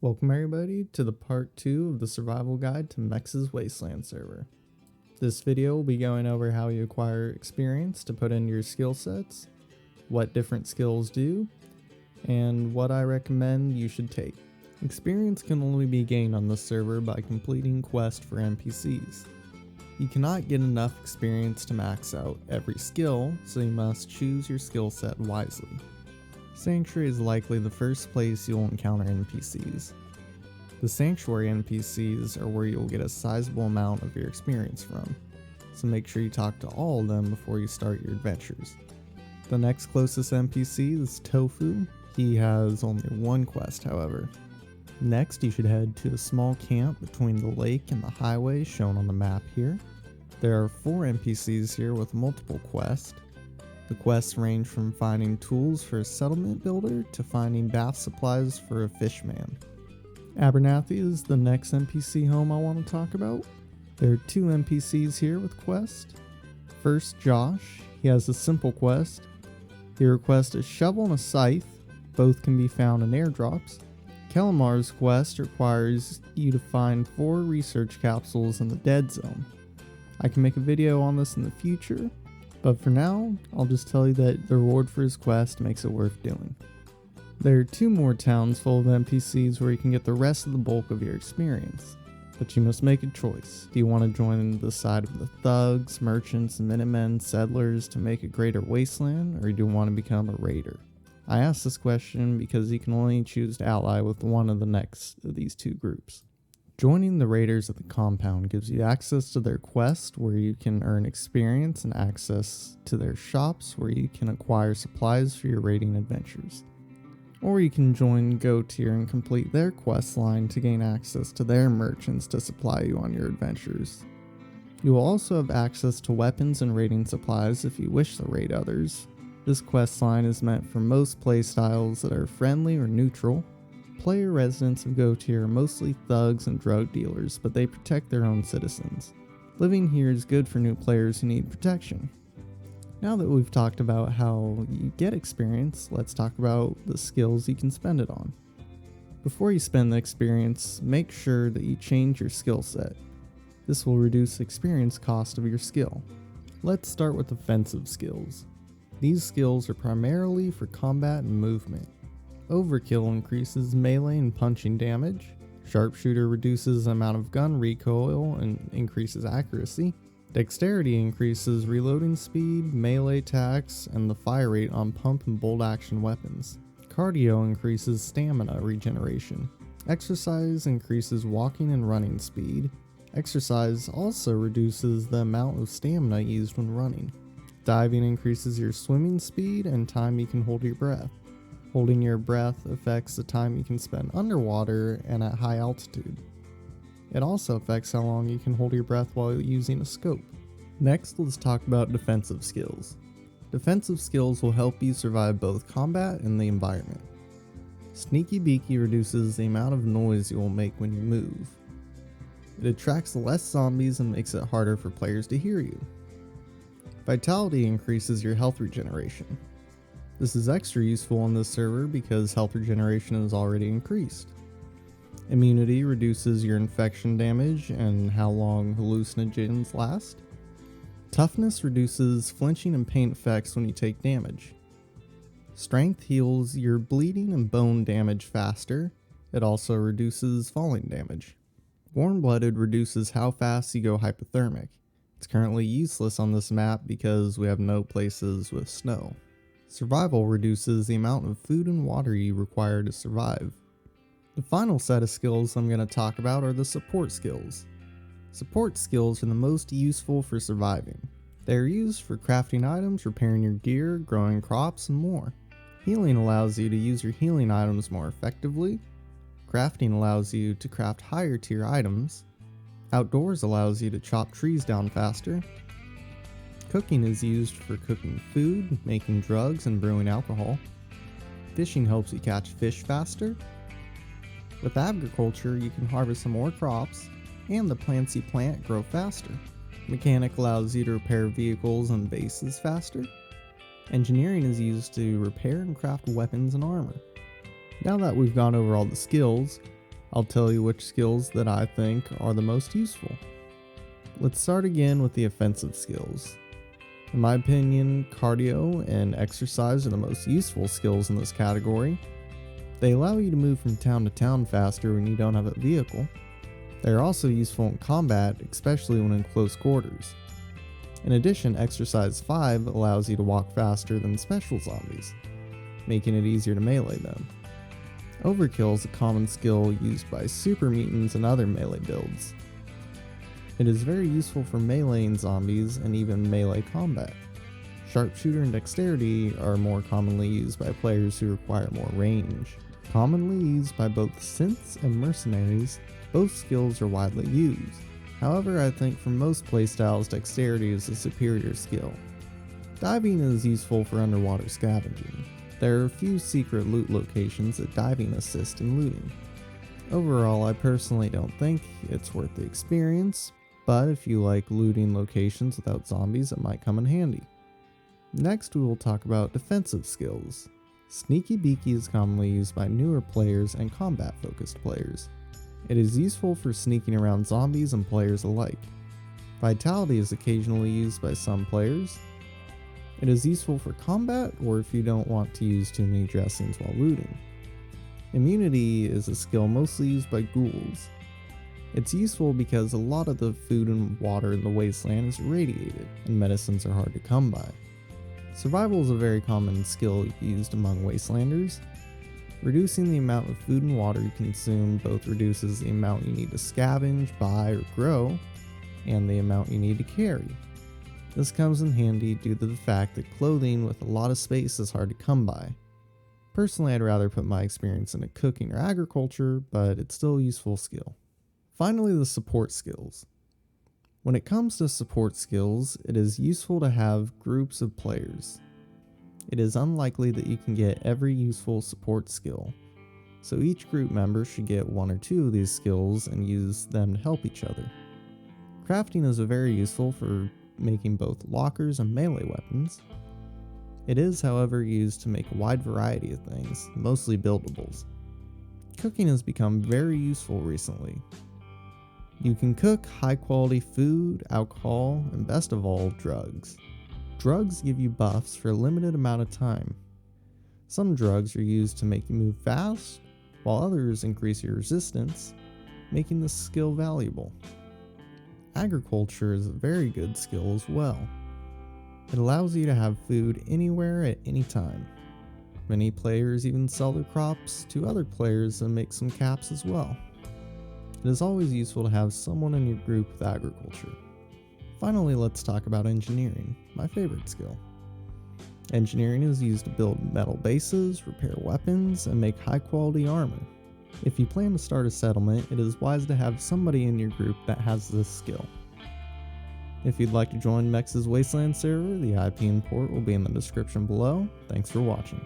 Welcome everybody to the part 2 of the survival guide to Mex's Wasteland server. This video will be going over how you acquire experience to put into your skill sets, what different skills do, and what I recommend you should take. Experience can only be gained on this server by completing quests for NPCs. You cannot get enough experience to max out every skill, so you must choose your skill set wisely. Sanctuary is likely the first place you'll encounter NPCs. The Sanctuary NPCs are where you'll get a sizable amount of your experience from, so make sure you talk to all of them before you start your adventures. The next closest NPC is Tofu. He has only one quest, however. Next, you should head to a small camp between the lake and the highway shown on the map here. There are 4 NPCs here with multiple quests. The quests range from finding tools for a settlement builder to finding bath supplies for a fishman. Abernathy is the next NPC home I want to talk about. There are 2 NPCs here with quests. First, Josh. He has a simple quest. He requests a shovel and a scythe. Both can be found in airdrops. Kelamar's quest requires you to find 4 research capsules in the dead zone. I can make a video on this in the future, but for now, I'll just tell you that the reward for his quest makes it worth doing. There are 2 more towns full of NPCs where you can get the rest of the bulk of your experience, but you must make a choice. Do you want to join the side of the thugs, merchants, minutemen, settlers to make a greater wasteland, or do you want to become a raider? I ask this question because you can only choose to ally with one of the next of these 2 groups. Joining the raiders at the compound gives you access to their quest where you can earn experience and access to their shops where you can acquire supplies for your raiding adventures. Or you can join Go Tier and complete their quest line to gain access to their merchants to supply you on your adventures. You will also have access to weapons and raiding supplies if you wish to raid others. This quest line is meant for most playstyles that are friendly or neutral. Player residents of Go Tier are mostly thugs and drug dealers, but they protect their own citizens. Living here is good for new players who need protection. Now that we've talked about how you get experience, let's talk about the skills you can spend it on. Before you spend the experience, make sure that you change your skill set. This will reduce the experience cost of your skill. Let's start with offensive skills. These skills are primarily for combat and movement. Overkill increases melee and punching damage. Sharpshooter reduces the amount of gun recoil and increases accuracy. Dexterity increases reloading speed, melee attacks, and the fire rate on pump and bolt action weapons. Cardio increases stamina regeneration. Exercise increases walking and running speed. Exercise also reduces the amount of stamina used when running. Diving increases your swimming speed and time you can hold your breath. Holding your breath affects the time you can spend underwater and at high altitude. It also affects how long you can hold your breath while using a scope. Next, let's talk about defensive skills. Defensive skills will help you survive both combat and the environment. Sneaky Beaky reduces the amount of noise you will make when you move. It attracts less zombies and makes it harder for players to hear you. Vitality increases your health regeneration. This is extra useful on this server because health regeneration is already increased. Immunity reduces your infection damage and how long hallucinogens last. Toughness reduces flinching and pain effects when you take damage. Strength heals your bleeding and bone damage faster. It also reduces falling damage. Warm-blooded reduces how fast you go hypothermic. It's currently useless on this map because we have no places with snow. Survival reduces the amount of food and water you require to survive. The final set of skills I'm going to talk about are the support skills. Support skills are the most useful for surviving. They are used for crafting items, repairing your gear, growing crops, and more. Healing allows you to use your healing items more effectively. Crafting allows you to craft higher tier items. Outdoors allows you to chop trees down faster. Cooking is used for cooking food, making drugs, and brewing alcohol. Fishing helps you catch fish faster. With agriculture, you can harvest some more crops, and the plants you plant grow faster. Mechanic allows you to repair vehicles and bases faster. Engineering is used to repair and craft weapons and armor. Now that we've gone over all the skills, I'll tell you which skills that I think are the most useful. Let's start again with the offensive skills. In my opinion, cardio and exercise are the most useful skills in this category. They allow you to move from town to town faster when you don't have a vehicle. They are also useful in combat, especially when in close quarters. In addition, exercise 5 allows you to walk faster than special zombies, making it easier to melee them. Overkill is a common skill used by super mutants and other melee builds. It is very useful for meleeing zombies and even melee combat. Sharpshooter and dexterity are more commonly used by players who require more range. Commonly used by both synths and mercenaries, both skills are widely used. However, I think for most playstyles, dexterity is a superior skill. Diving is useful for underwater scavenging. There are a few secret loot locations that diving assist in looting. Overall, I personally don't think it's worth the experience, but if you like looting locations without zombies, it might come in handy. Next, we will talk about defensive skills. Sneaky Beaky is commonly used by newer players and combat-focused players. It is useful for sneaking around zombies and players alike. Vitality is occasionally used by some players. It is useful for combat or if you don't want to use too many dressings while looting. Immunity is a skill mostly used by ghouls. It's useful because a lot of the food and water in the wasteland is irradiated, and medicines are hard to come by. Survival is a very common skill used among wastelanders. Reducing the amount of food and water you consume both reduces the amount you need to scavenge, buy, or grow, and the amount you need to carry. This comes in handy due to the fact that clothing with a lot of space is hard to come by. Personally, I'd rather put my experience into cooking or agriculture, but it's still a useful skill. Finally, the support skills. When it comes to support skills, it is useful to have groups of players. It is unlikely that you can get every useful support skill, so each group member should get 1 or 2 of these skills and use them to help each other. Crafting is very useful for making both lockers and melee weapons. It is, however, used to make a wide variety of things, mostly buildables. Cooking has become very useful recently. You can cook high quality food, alcohol, and best of all, drugs. Drugs give you buffs for a limited amount of time. Some drugs are used to make you move fast, while others increase your resistance, making the skill valuable. Agriculture is a very good skill as well. It allows you to have food anywhere at any time. Many players even sell their crops to other players and make some caps as well. It is always useful to have someone in your group with agriculture. Finally, let's talk about engineering, my favorite skill. Engineering is used to build metal bases, repair weapons, and make high quality armor. If you plan to start a settlement, it is wise to have somebody in your group that has this skill. If you'd like to join Mex's Wasteland server, the IP and port will be in the description below. Thanks for watching.